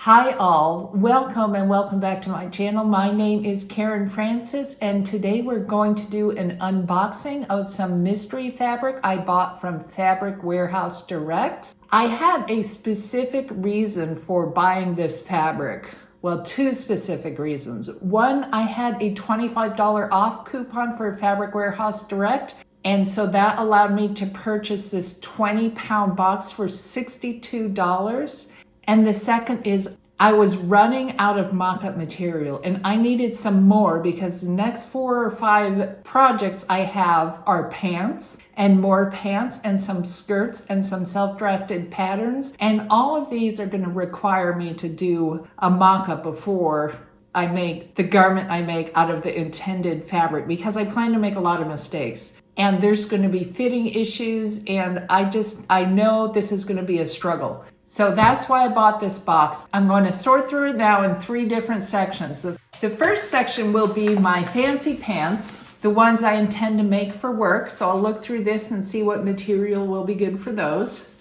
Hi all, welcome and welcome back to my channel. My name is Karen Francis and today we're going to do an unboxing of some mystery fabric I bought from Fabric Warehouse Direct. I had a specific reason for buying this fabric. Well, two specific reasons. One, I had a $25 off coupon for Fabric Warehouse Direct, and so that allowed me to purchase this 20-pound box for $62. And the second is I was running out of mock-up material and I needed some more because the next 4 or 5 projects I have are pants and more pants and some skirts and some self-drafted patterns. And all of these are going to require me to do a mock-up before I make the garment I make out of the intended fabric, because I plan to make a lot of mistakes. And there's going to be fitting issues, and I know this is going to be a struggle. So that's why I bought this box. I'm going to sort through it now in 3 different sections. The first section will be my fancy pants, the ones I intend to make for work. So I'll look through this and see what material will be good for those.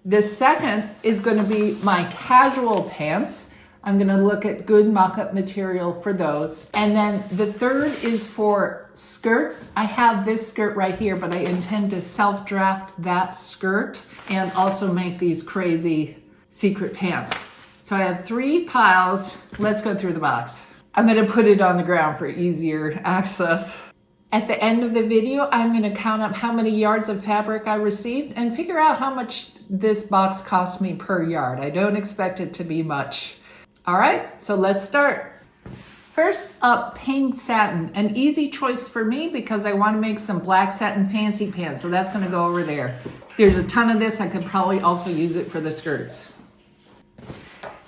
The second is going to be my casual pants. I'm going to look at good mock-up material for those. And then the third is for skirts. I have this skirt right here, but I intend to self-draft that skirt and also make these crazy secret pants. So I have 3 piles. Let's go through the box. I'm going to put it on the ground for easier access. At the end of the video, I'm going to count up how many yards of fabric I received and figure out how much this box cost me per yard. I don't expect it to be much. All right, so let's start. First up, pink satin, an easy choice for me because I want to make some black satin fancy pants, so that's going to go over there. There's a ton of this. I could probably also use it for the skirts.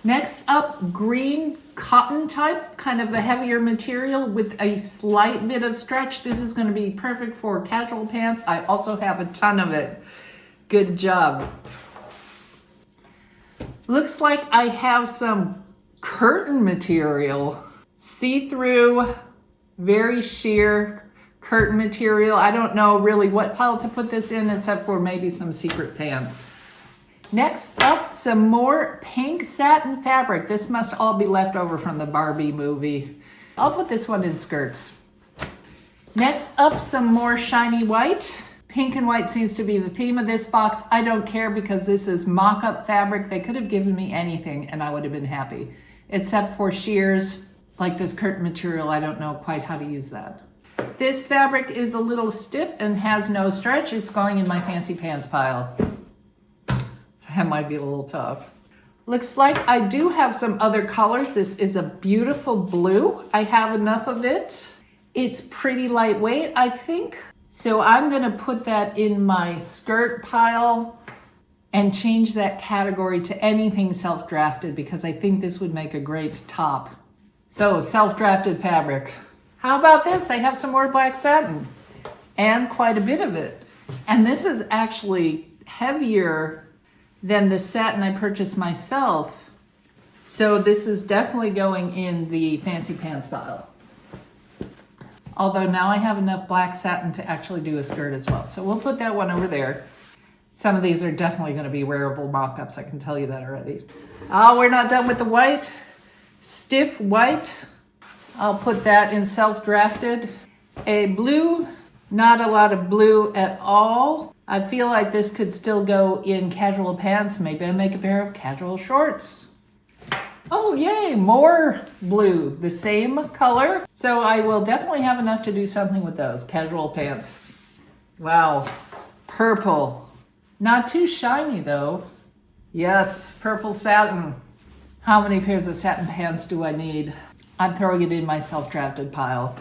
Next up, green cotton type, kind of a heavier material with a slight bit of stretch. This is going to be perfect for casual pants. I also have a ton of it. Good job. Looks like I have some curtain material, see-through, very sheer curtain material. I don't know really what pile to put this in except for maybe some secret pants. Next up, some more pink satin fabric. This must all be left over from the Barbie movie. I'll put this one in skirts. Next up, some more shiny white. Pink and white seems to be the theme of this box. I don't care because this is mock-up fabric. They could have given me anything and I would have been happy. Except for shears, like this curtain material, I don't know quite how to use that. This fabric is a little stiff and has no stretch. It's going in my fancy pants pile. That might be a little tough. Looks like I do have some other colors. This is a beautiful blue. I have enough of it. It's pretty lightweight, I think. So I'm gonna put that in my skirt pile and change that category to anything self-drafted because I think this would make a great top. So self-drafted fabric. How about this? I have some more black satin and quite a bit of it. And this is actually heavier than the satin I purchased myself. So this is definitely going in the fancy pants pile. Although now I have enough black satin to actually do a skirt as well. So we'll put that one over there. Some of these are definitely going to be wearable mock-ups, I can tell you that already. Oh, we're not done with the white. Stiff white. I'll put that in self-drafted. A blue, not a lot of blue at all. I feel like this could still go in casual pants. Maybe I make a pair of casual shorts. Oh, yay, more blue, the same color. So I will definitely have enough to do something with those casual pants. Wow, purple. Not too shiny though. Yes, purple satin. How many pairs of satin pants do I need? I'm throwing it in my self-drafted pile.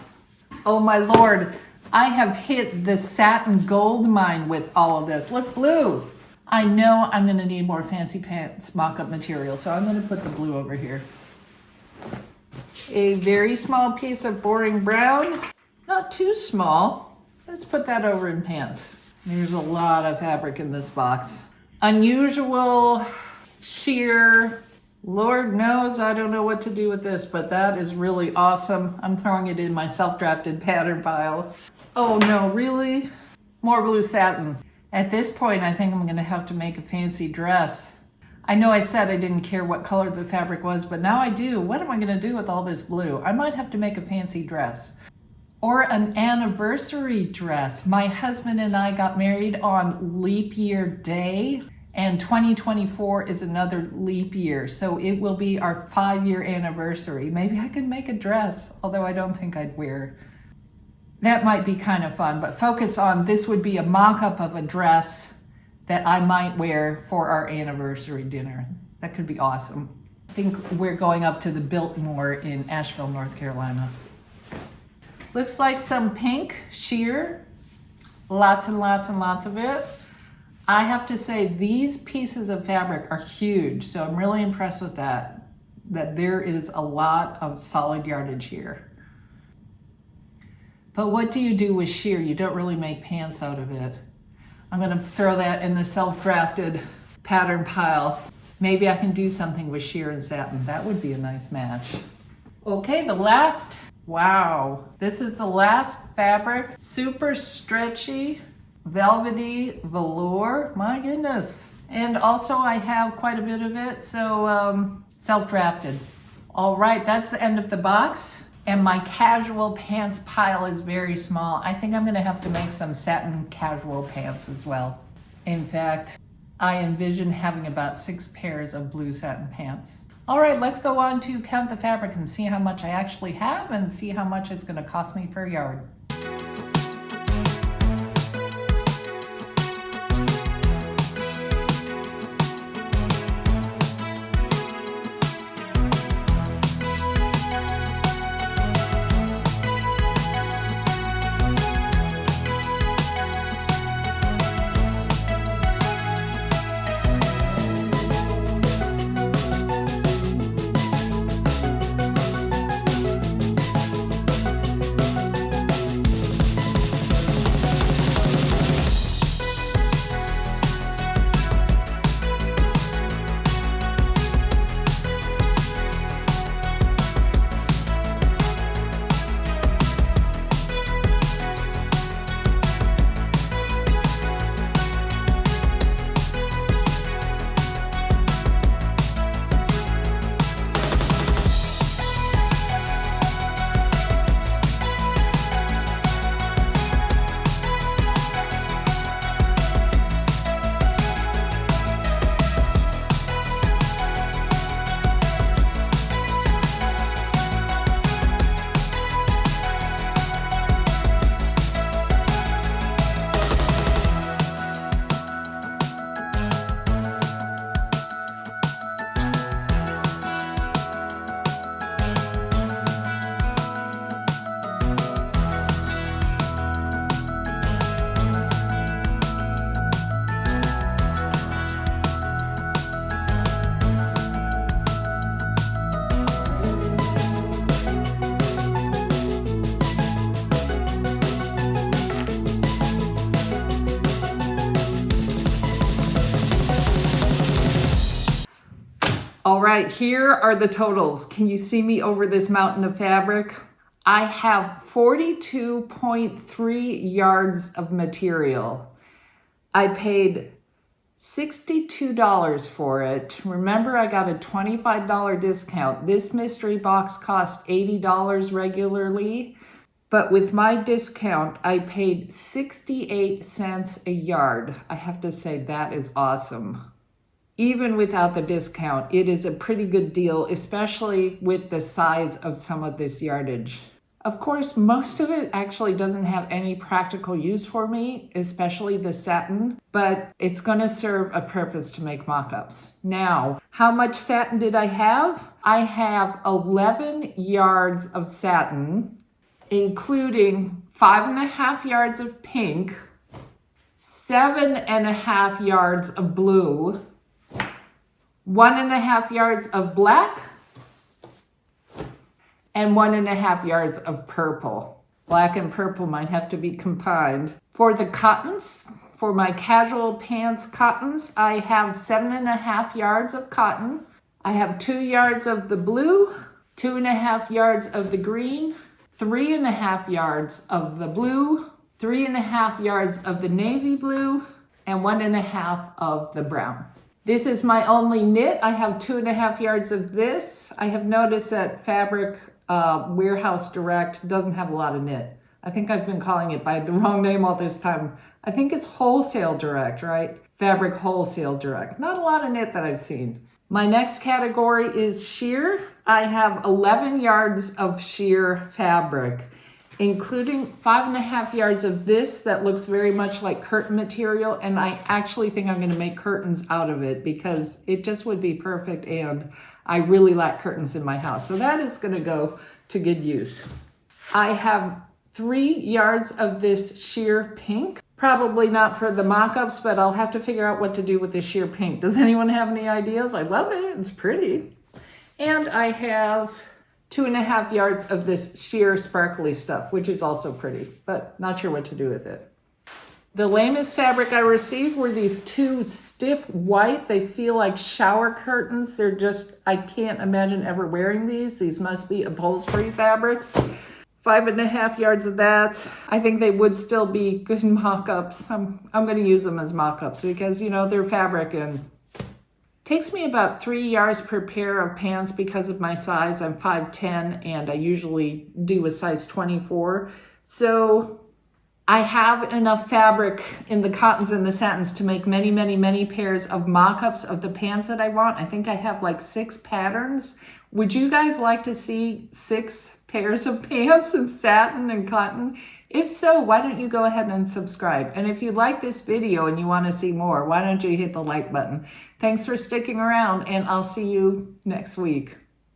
Oh my Lord, I have hit the satin gold mine with all of this. Look, blue. I know I'm gonna need more fancy pants mock-up material, so I'm gonna put the blue over here. A very small piece of boring brown, not too small. Let's put that over in pants. There's a lot of fabric in this box. Unusual, sheer, Lord knows I don't know what to do with this, but that is really awesome. I'm throwing it in my self-drafted pattern pile. Oh no, really? More blue satin. At this point, I think I'm gonna have to make a fancy dress. I know I said I didn't care what color the fabric was, but now I do. What am I gonna do with all this blue? I might have to make a fancy dress. Or an anniversary dress. My husband and I got married on leap year day, and 2024 is another leap year, so it will be our 5-year anniversary. Maybe I could make a dress, although I don't think I'd wear. That might be kind of fun, but focus on this would be a mock-up of a dress that I might wear for our anniversary dinner. That could be awesome. I think we're going up to the Biltmore in Asheville, North Carolina. Looks like some pink sheer, lots and lots and lots of it. I have to say these pieces of fabric are huge, so I'm really impressed with that there is a lot of solid yardage here. But what do you do with sheer? You don't really make pants out of it. I'm gonna throw that in the self-drafted pattern pile. Maybe I can do something with sheer and satin. That would be a nice match. Okay, wow, this is the last fabric. Super stretchy, velvety velour, my goodness. And also I have quite a bit of it, so self-drafted. All right, that's the end of the box. And my casual pants pile is very small. I think I'm gonna have to make some satin casual pants as well. In fact, I envision having about 6 pairs of blue satin pants. All right, let's go on to count the fabric and see how much I actually have and see how much it's gonna cost me per yard. All right, here are the totals. Can you see me over this mountain of fabric? I have 42.3 yards of material. I paid $62 for it. Remember, I got a $25 discount. This mystery box cost $80 regularly, but with my discount, I paid 68 cents a yard. I have to say that is awesome. Even without the discount, it is a pretty good deal, especially with the size of some of this yardage. Of course, most of it actually doesn't have any practical use for me, especially the satin, but it's gonna serve a purpose to make mock-ups. Now, how much satin did I have? I have 11 yards of satin, including 5.5 yards of pink, 7.5 yards of blue, 1.5 yards of black, and 1.5 yards of purple. Black and purple might have to be combined. For the cottons, for my casual pants cottons, I have 7.5 yards of cotton. I have 2 yards of the blue, 2.5 yards of the green, 3.5 yards of the blue, 3.5 yards of the navy blue, and 1.5 of the brown. This is my only knit. I have 2.5 yards of this. I have noticed that Fabric Warehouse Direct doesn't have a lot of knit. I think I've been calling it by the wrong name all this time. I think it's Wholesale Direct, right? Fabric Wholesale Direct. Not a lot of knit that I've seen. My next category is sheer. I have 11 yards of sheer fabric, including 5.5 yards of this that looks very much like curtain material, and I actually think I'm gonna make curtains out of it because it just would be perfect, and I really like curtains in my house. So that is gonna go to good use. I have 3 yards of this sheer pink. Probably not for the mock-ups, but I'll have to figure out what to do with this sheer pink. Does anyone have any ideas? I love it, it's pretty. And I have 2.5 yards of this sheer sparkly stuff, which is also pretty, but not sure what to do with it. The lamest fabric I received were these 2 stiff white. They feel like shower curtains. They're just, I can't imagine ever wearing these. These must be upholstery fabrics. 5.5 yards of that. I think they would still be good mock-ups. I'm gonna use them as mock-ups because, you know, they're fabric, and takes me about 3 yards per pair of pants because of my size. I'm 5'10", and I usually do a size 24. So I have enough fabric in the cottons and the satins to make many, many, many pairs of mock-ups of the pants that I want. I think I have like 6 patterns. Would you guys like to see 6 pairs of pants in satin and cotton? If so, why don't you go ahead and subscribe? And if you like this video and you want to see more, why don't you hit the like button? Thanks for sticking around, and I'll see you next week.